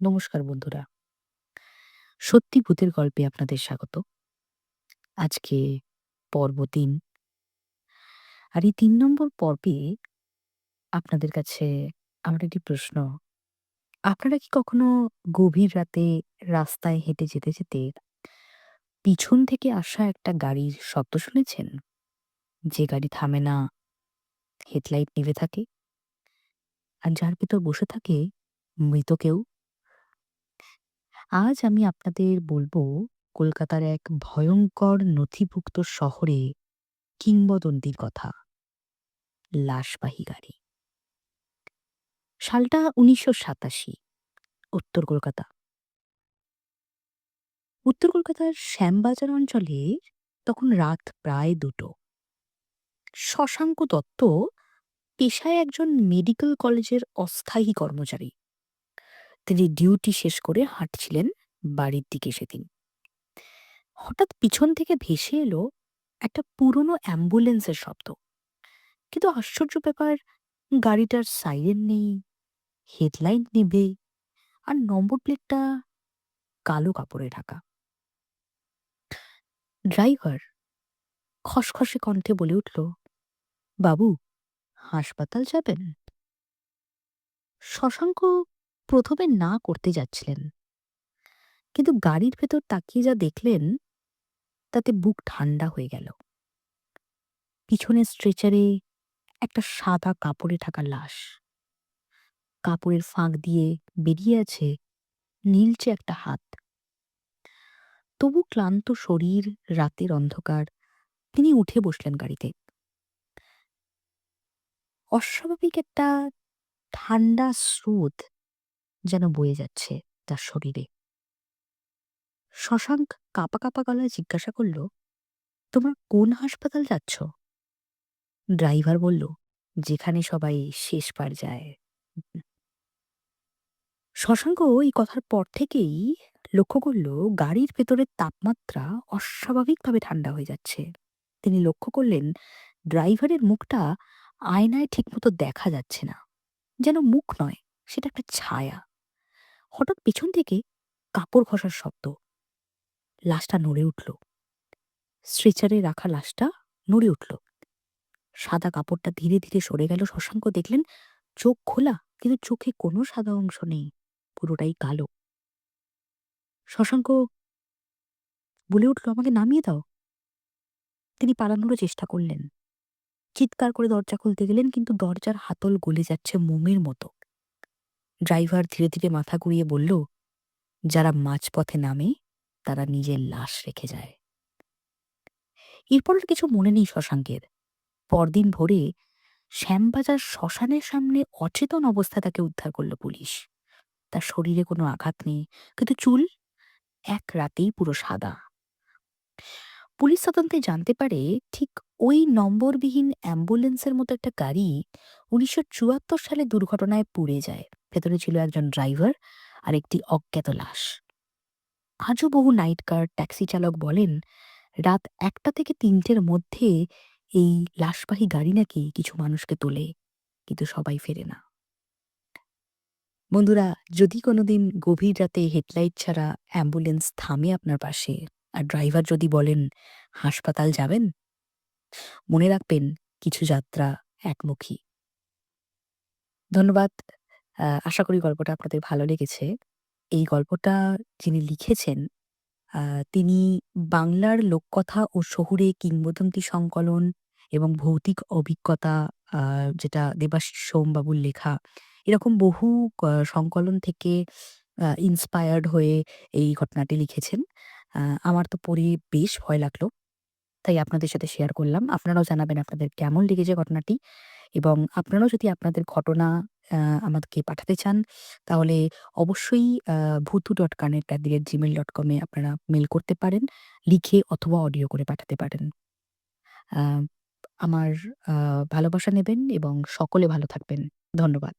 নমস্কার বন্ধুরা। সত্যি ভূতের গল্পে আপনাদের স্বাগত। আজকে পর্ব ৩। আর এই ৩ নম্বর পর্বে আপনাদের কাছে আমার একটি প্রশ্ন। আপনারা কি কখনো গভীর রাতে রাস্তায় হেঁটে যেতে পিছন থেকে আসা একটা গাড়ির শব্দ শুনেছেন? যে গাড়ি থামে না, হেডলাইট নিভে থাকে, আর যার ভেতর বসে থাকে মৃত কেউ? আজ আমি আপনাদের বলব কলকাতার এক ভয়ংকর নথিভুক্ত শহরে কিংবদন্তির কথা, লাশবাহী গাড়ি। সালটা ১৯৮৭, উত্তর কলকাতা। উত্তর কলকাতার শ্যামবাজার অঞ্চলে তখন রাত প্রায় ২টো। শশাঙ্ক দত্ত পেশায় একজন মেডিকেল কলেজের অস্থায়ী কর্মচারী। তিনি ডিউটি শেষ করে হাঁটছিলেন বাড়ির দিকে সেদিন। হঠাৎ পিছন থেকে ভেসে এলো একটা পুরনো অ্যাম্বুলেন্সের শব্দ। কিন্তু আশ্চর্য ব্যাপার, গাড়িটার সাইরেন নেই, হেডলাইট নিভে, আর নম্বর প্লেটটা কালো কাপড়ে ঢাকা। ড্রাইভার খসখসে কণ্ঠে বলে উঠল, বাবু, হাসপাতাল যাবেন? শশাঙ্ক প্রথমে না করতে যাচ্ছিলেন, কিন্তু গাড়ির ভেতর তাকিয়ে যা দেখলেন তাতে বুক ঠান্ডা হয়ে গেল। পিছনে স্ট্রেচারে একটা সাদা কাপড়ে ঢাকা লাশ। কাপড়ের ফাঁক দিয়ে বেরিয়ে আছে নীলচে একটা হাত। তবু ক্লান্ত শরীর, রাতের অন্ধকার, তিনি উঠে বসলেন গাড়িতে। অস্বাভাবিক একটা ঠান্ডা স্রোত যেন বয়ে যাচ্ছে তার শরীরে। শশাঙ্ক কাঁপা কাঁপা গলায় জিজ্ঞাসা করল, তোমরা কোন হাসপাতাল যাচ্ছ? ড্রাইভার বলল, যেখানে সবাই শেষবার যায়। শশাঙ্ক এই কথার পর থেকেই লক্ষ্য করল গাড়ির ভেতরের তাপমাত্রা অস্বাভাবিকভাবে ঠান্ডা হয়ে যাচ্ছে। তিনি লক্ষ্য করলেন ড্রাইভারের মুখটা আয়নায় ঠিকমতো দেখা যাচ্ছে না, যেন মুখ নয়, সেটা একটা ছায়া। হঠাৎ পিছন থেকে কাপড় ঘষার শব্দ। লাশটা নড়ে উঠল। স্ট্রেচারে রাখা লাশটা নড়ে উঠল। সাদা কাপড়টা ধীরে ধীরে সরে গেল। শশাঙ্ক দেখলেন চোখ খোলা, কিন্তু চোখে কোনো সাদা অংশ নেই, পুরোটাই কালো। শশাঙ্ক বলে উঠল, আমাকে নামিয়ে দাও। তিনি পালানোরও চেষ্টা করলেন, চিৎকার করে দরজা খুলতে গেলেন, কিন্তু দরজার হাতল গলে যাচ্ছে মোমের মতো। ড্রাইভার ধীরে ধীরে মাথা ঘুরিয়ে বলল, যারা মাঝপথে নামে তারা নিজের লাশ রেখে যায়। এরপর আর কিছু মনে নেই শশাঙ্কের। পরদিন ভোরে শ্যামবাজার শ্মশানের সামনে অচেতন অবস্থায় তাকে উদ্ধার করল পুলিশ। তার শরীরে কোনো আঘাত নেই, কিন্তু চুল এক রাতেই পুরো সাদা। পুলিশ তদন্তে জানতে পারে ঠিক ওই নম্বরবিহীন অ্যাম্বুলেন্সের মতো একটা গাড়ি ১৯৭৪ সালে দুর্ঘটনায় পুড়ে যায়। ভেতরে ছিল একজন ড্রাইভার আর একটি অজ্ঞাত লাশ। আজও বহু নাইট কার ট্যাক্সি চালক বলেন, রাত ১টা থেকে ৩টের মধ্যে এই লাশবাহী গাড়ি নাকি কিছু মানুষকে তোলে, কিন্তু সবাই ফেরে না। বন্ধুরা, যদি কোনোদিন গভীর রাতে হেডলাইট ছাড়া অ্যাম্বুলেন্স থামে আপনার পাশে, আর ড্রাইভার যদি বলেন হাসপাতাল যাবেন, মনে রাখবেন কিছু যাত্রা একমুখী। ধন্যবাদ। আশা করি গল্পটা আপনাদের ভালো লেগেছে। এই গল্পটা যিনি লিখেছেন, আ তিনি বাংলার লোককথা ও শহুরে কিংবদন্তি সংকলন এবং ভৌতিক অভিজ্ঞতা, আ যেটা দেবাশিস সোমবাবুর লেখা, এরকম বহু সংকলন থেকে ইন্সপায়ার্ড হয়ে এই ঘটনাটি লিখেছেন। আ আমার তো পড়ে বেশ ভয় লাগলো। তাই আপনাদের সাথে শেয়ার করলাম। আপনারাও জানাবেন আপনাদের কেমন লেগেছে ঘটনাটি, এবং আপনারাও যদি আপনাদের ঘটনা আ আমাকে পাঠাতে চান, তাহলে অবশ্যই bhutu.kanet@gmail.com এ আপনারা মেইল করতে পারেন। লিখে অথবা অডিও করে পাঠাতে পারেন। আ আমার ভালোবাসা নেবেন এবং সকলে ভালো থাকবেন। ধন্যবাদ।